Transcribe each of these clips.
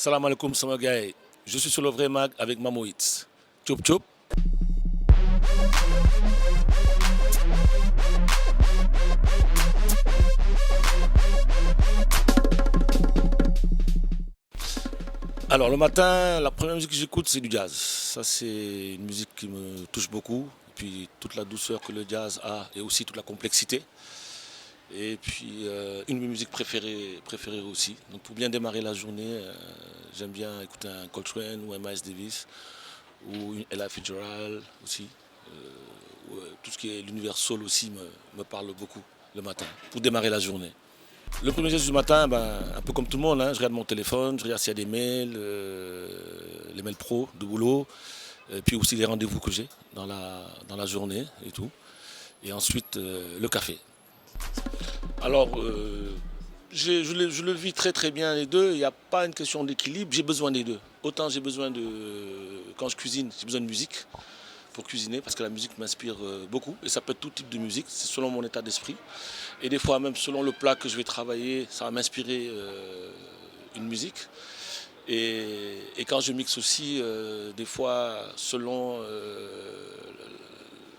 Salam alaikum sama gars yi. Je suis sur le vrai mag avec Mamo Hits. Tchop tchop. Alors le matin, la première musique que j'écoute c'est du jazz. Ça c'est une musique qui me touche beaucoup. Et puis toute la douceur que le jazz a et aussi toute la complexité. Et puis une de mes musiques préférées aussi. Donc pour bien démarrer la journée, j'aime bien écouter un Coltrane ou un Miles Davis ou une Ella Fitzgerald aussi. Tout ce qui est l'univers soul aussi me parle beaucoup le matin pour démarrer la journée. Le premier geste du matin, un peu comme tout le monde, hein, je regarde mon téléphone, je regarde s'il y a des mails, les mails pro de boulot, et puis aussi les rendez-vous que j'ai dans la journée et tout. Et ensuite, le café. Alors, je le vis très très bien les deux. Il n'y a pas une question d'équilibre. J'ai besoin des deux. Autant j'ai besoin de, quand je cuisine, j'ai besoin de musique pour cuisiner parce que la musique m'inspire beaucoup. Et ça peut être tout type de musique, c'est selon mon état d'esprit. Et des fois même selon le plat que je vais travailler, ça va m'inspirer une musique. Et quand je mixe aussi, des fois selon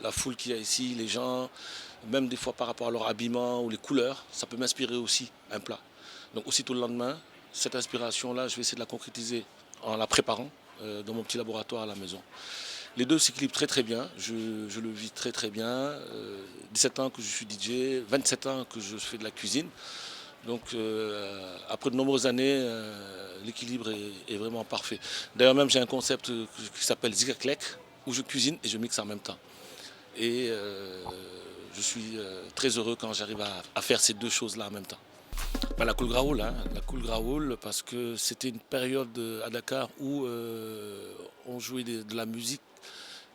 la foule qu'il y a ici, les gens, même des fois par rapport à leur habillement ou les couleurs, ça peut m'inspirer aussi un plat. Donc aussitôt le lendemain, cette inspiration-là, je vais essayer de la concrétiser en la préparant dans mon petit laboratoire à la maison. Les deux s'équilibrent très très bien, je le vis très très bien. 17 ans que je suis DJ, 27 ans que je fais de la cuisine. Donc après de nombreuses années, l'équilibre est vraiment parfait. D'ailleurs même j'ai un concept qui s'appelle Zikaklek, où je cuisine et je mixe en même temps. Et je suis très heureux quand j'arrive à faire ces deux choses-là en même temps. La Cool Graoul, hein, la Cool Graoul, parce que c'était une période à Dakar où on jouait de la musique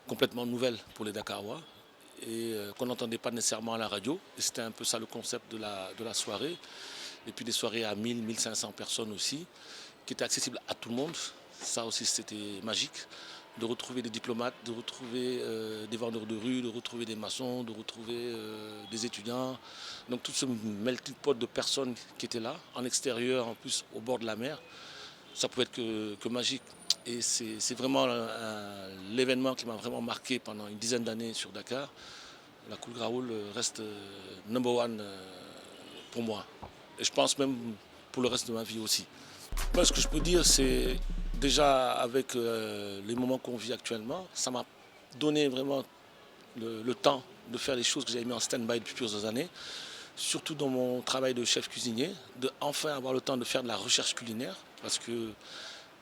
complètement nouvelle pour les Dakarois et qu'on n'entendait pas nécessairement à la radio. Et c'était un peu ça le concept de la soirée. Et puis des soirées à 1000, 1500 personnes aussi, qui étaient accessibles à tout le monde. Ça aussi c'était magique. De retrouver des diplomates, de retrouver des vendeurs de rue, de retrouver des maçons, de retrouver des étudiants. Donc tout ce melting pot de personnes qui étaient là, en extérieur, en plus au bord de la mer, ça pouvait être que magique. Et c'est vraiment l'événement qui m'a vraiment marqué pendant une dizaine d'années sur Dakar. La Cool Graoul reste number one pour moi. Et je pense même pour le reste de ma vie aussi. Moi, ce que je peux dire, c'est déjà avec les moments qu'on vit actuellement, ça m'a donné vraiment le temps de faire les choses que j'avais mis en stand-by depuis plusieurs années, surtout dans mon travail de chef cuisinier, de enfin avoir le temps de faire de la recherche culinaire, parce que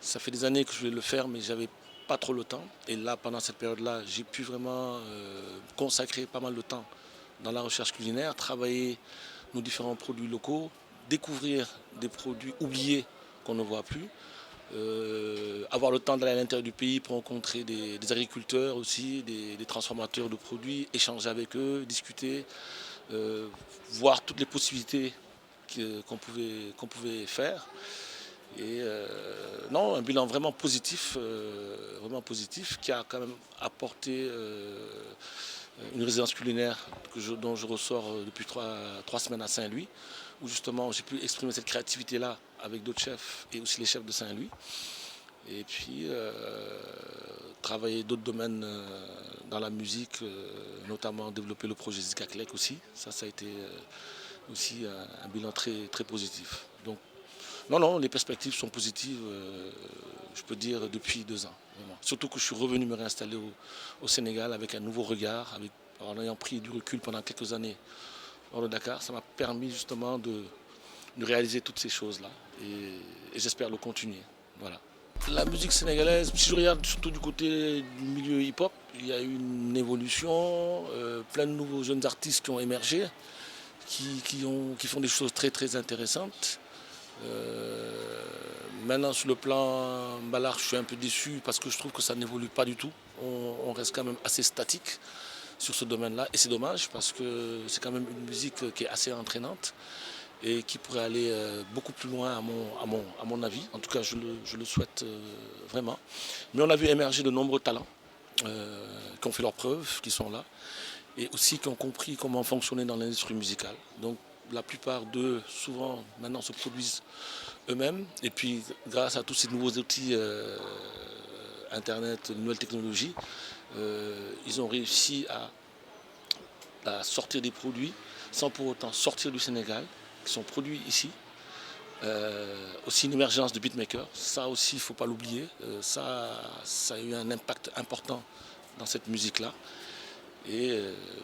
ça fait des années que je voulais le faire, mais j'avais pas trop le temps. Et là, pendant cette période-là, j'ai pu vraiment consacrer pas mal de temps dans la recherche culinaire, travailler nos différents produits locaux, découvrir des produits oubliés qu'on ne voit plus, avoir le temps d'aller à l'intérieur du pays pour rencontrer des agriculteurs aussi, des transformateurs de produits, échanger avec eux, discuter, voir toutes les possibilités qu'on pouvait faire. Et non, un bilan vraiment positif qui a quand même apporté une résidence culinaire dont je ressors depuis trois semaines à Saint-Louis, où justement j'ai pu exprimer cette créativité-là avec d'autres chefs et aussi les chefs de Saint-Louis. Et puis travailler d'autres domaines dans la musique, notamment développer le projet Zikaklek aussi. Ça a été aussi un bilan très, très positif. Donc non, les perspectives sont positives, je peux dire, depuis 2 ans. Vraiment. Surtout que je suis revenu me réinstaller au Sénégal avec un nouveau regard, en ayant pris du recul pendant quelques années hors de Dakar. Ça m'a permis justement de réaliser toutes ces choses-là et j'espère le continuer. Voilà. La musique sénégalaise, si je regarde surtout du côté du milieu hip-hop, il y a eu une évolution, plein de nouveaux jeunes artistes qui ont émergé, qui font des choses très très intéressantes. Maintenant sur le plan Mbalar, je suis un peu déçu parce que je trouve que ça n'évolue pas du tout. On reste quand même assez statique sur ce domaine-là et c'est dommage parce que c'est quand même une musique qui est assez entraînante et qui pourrait aller beaucoup plus loin à mon avis. En tout cas, je le souhaite vraiment. Mais on a vu émerger de nombreux talents qui ont fait leurs preuves, qui sont là et aussi qui ont compris comment fonctionner dans l'industrie musicale. Donc la plupart d'eux, souvent, maintenant se produisent eux-mêmes. Et puis, grâce à tous ces nouveaux outils Internet, nouvelles technologies, ils ont réussi à sortir des produits sans pour autant sortir du Sénégal, qui sont produits ici. Aussi une émergence de beatmakers, ça aussi il ne faut pas l'oublier, ça a eu un impact important dans cette musique-là. Et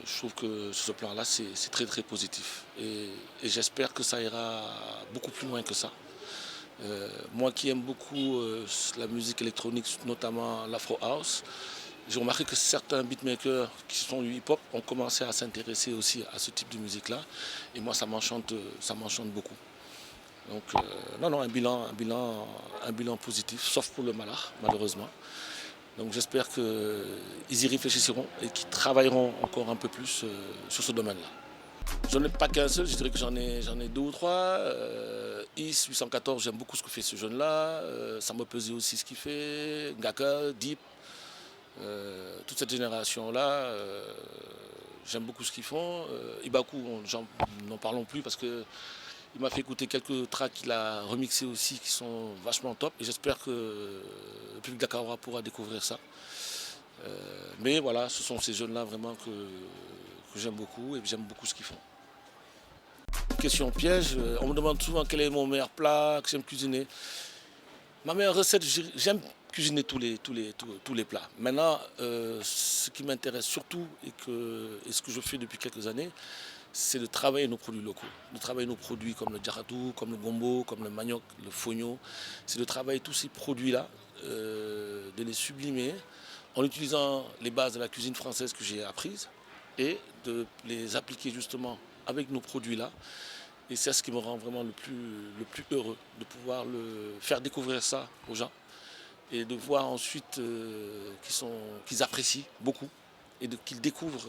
je trouve que sur ce plan-là, c'est très très positif. Et j'espère que ça ira beaucoup plus loin que ça. Moi qui aime beaucoup la musique électronique, notamment l'Afro House, j'ai remarqué que certains beatmakers qui sont du hip-hop ont commencé à s'intéresser aussi à ce type de musique-là. Et moi, ça m'enchante beaucoup. Donc, non, un bilan positif, sauf pour le Malakh, malheureusement. Donc j'espère qu'ils y réfléchiront et qu'ils travailleront encore un peu plus sur ce domaine-là. J'en ai pas qu'un seul, je dirais que j'en ai deux ou trois. Is 814, j'aime beaucoup ce que fait ce jeune-là. Ça me pesait aussi ce qu'il fait. Ngaka, Deep, toute cette génération-là, j'aime beaucoup ce qu'ils font. Ibaku, n'en parlons plus parce que il m'a fait écouter quelques tracks qu'il a remixés aussi qui sont vachement top. Et j'espère que le public dakarois pourra découvrir ça. Mais voilà, ce sont ces jeunes-là vraiment que j'aime beaucoup et j'aime beaucoup ce qu'ils font. Question piège, on me demande souvent quel est mon meilleur plat, que j'aime cuisiner. Ma meilleure recette, j'aime cuisiner tous les plats. Maintenant, ce qui m'intéresse surtout et ce que je fais depuis quelques années, c'est de travailler nos produits locaux, de travailler nos produits comme le djaratou, comme le gombo, comme le manioc, le fogno. C'est de travailler tous ces produits-là, de les sublimer en utilisant les bases de la cuisine française que j'ai apprises et de les appliquer justement avec nos produits-là. Et c'est ce qui me rend vraiment le plus heureux, de pouvoir faire découvrir ça aux gens et de voir ensuite qu'ils apprécient beaucoup et qu'ils découvrent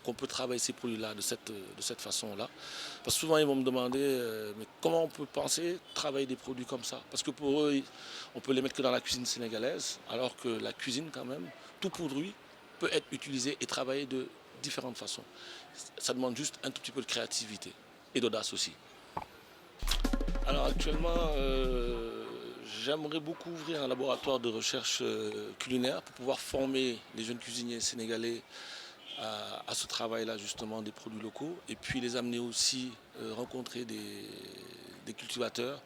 qu'on peut travailler ces produits-là de cette façon-là. Parce que souvent, ils vont me demander mais comment on peut penser travailler des produits comme ça? Parce que pour eux, on peut les mettre que dans la cuisine sénégalaise, alors que la cuisine, quand même, tout produit peut être utilisé et travaillé de différentes façons. Ça demande juste un tout petit peu de créativité et d'audace aussi. Alors actuellement, j'aimerais beaucoup ouvrir un laboratoire de recherche culinaire pour pouvoir former les jeunes cuisiniers sénégalais à ce travail-là justement des produits locaux et puis les amener aussi rencontrer des cultivateurs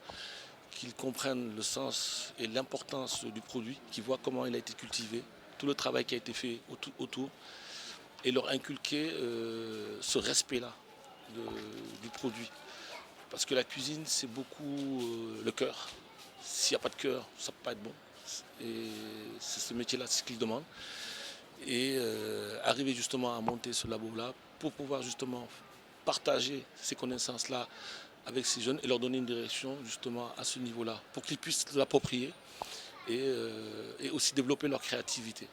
qu'ils comprennent le sens et l'importance du produit, qu'ils voient comment il a été cultivé, tout le travail qui a été fait autour et leur inculquer ce respect-là du produit. Parce que la cuisine, c'est beaucoup le cœur. S'il n'y a pas de cœur, ça ne peut pas être bon. Et c'est ce métier-là, c'est ce qu'il demande. Et arriver justement à monter ce labo-là pour pouvoir justement partager ces connaissances-là avec ces jeunes et leur donner une direction justement à ce niveau-là pour qu'ils puissent l'approprier et aussi développer leur créativité.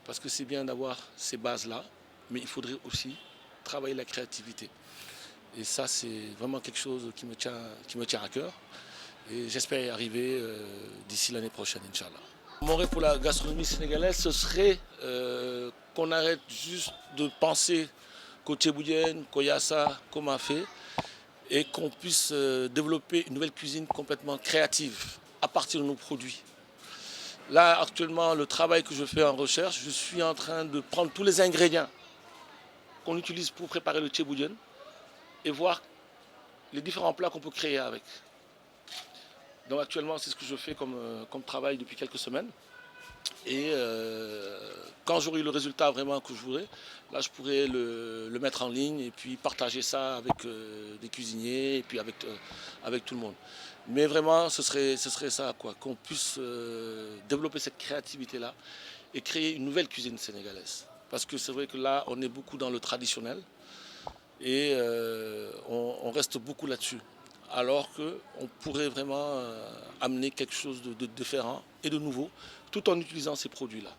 Parce que c'est bien d'avoir ces bases-là, mais il faudrait aussi travailler la créativité. Et ça, c'est vraiment quelque chose qui me tient à cœur. Et j'espère y arriver d'ici l'année prochaine, Inch'Allah. Mon rêve pour la gastronomie sénégalaise, ce serait qu'on arrête juste de penser qu'au Tchéboudienne, qu'au Yassa, qu'au Mafé, et qu'on puisse développer une nouvelle cuisine complètement créative à partir de nos produits. Là, actuellement, le travail que je fais en recherche, je suis en train de prendre tous les ingrédients qu'on utilise pour préparer le Tchéboudienne et voir les différents plats qu'on peut créer avec. Donc actuellement, c'est ce que je fais comme travail depuis quelques semaines. Et quand j'aurai le résultat vraiment que je voudrais, là je pourrais le mettre en ligne et puis partager ça avec des cuisiniers et puis avec tout le monde. Mais vraiment, ce serait ça, quoi, qu'on puisse développer cette créativité-là et créer une nouvelle cuisine sénégalaise. Parce que c'est vrai que là, on est beaucoup dans le traditionnel et on reste beaucoup là-dessus. Alors qu'on pourrait vraiment amener quelque chose de différent et de nouveau, tout en utilisant ces produits-là.